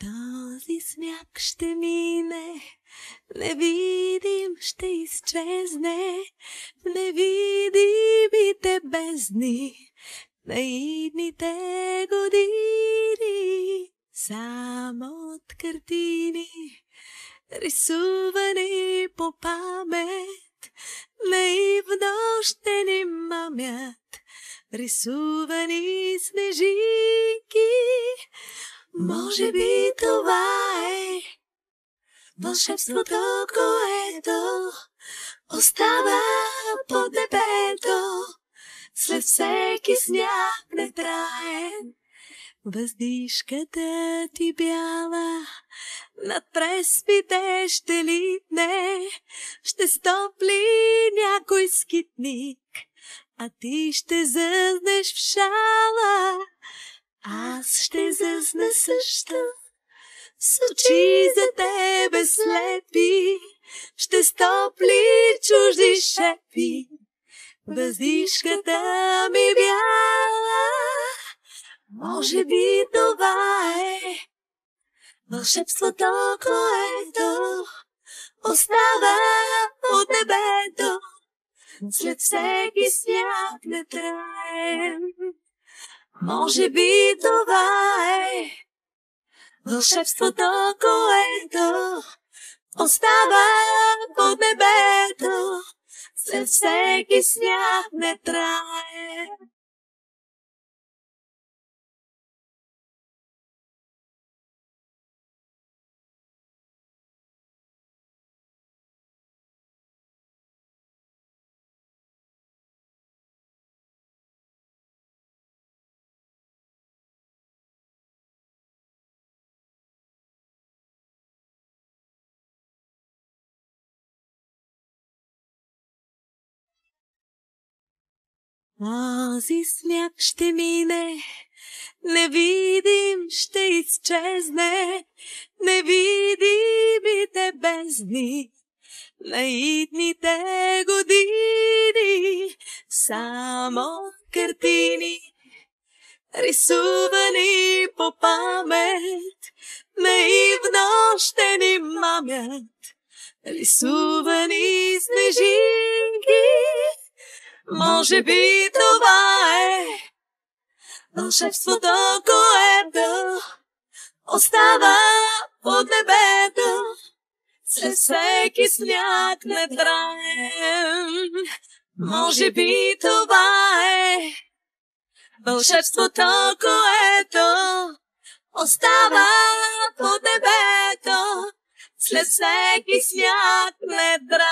Този сняг ще мине, невидим ще изчезне в невидимите бездни на идните години. Само от картини, рисувани по памет, наивно ще ни мамят рисувани снежинки. Може би това е вълшебството, което остава под небето след всеки сняг нетраен. Въздишката ти бяла над преспите ще литне, ще стопли някой скитник, а ти ще зъзнеш в шала. Аз ще зъзна също с очи за тебе слепи, ще стопли чужди шепи въздишката ми бяла. Може би това е вълшебството, което остава под небето след всеки сняг нетраен. Може би това е вълшебството, което остава под небето след всеки сняг нетраен. Този сняг ще мине, невидим ще изчезне, невидимите бездни на идните години. Само картини, рисувани по памет, наивно ще ни мамят рисувани снежинки. Може би това е вълшебството, което остава под небето след всеки сняг нетраен. Може би това е вълшебството, което остава под небето след всеки сняг нетраен.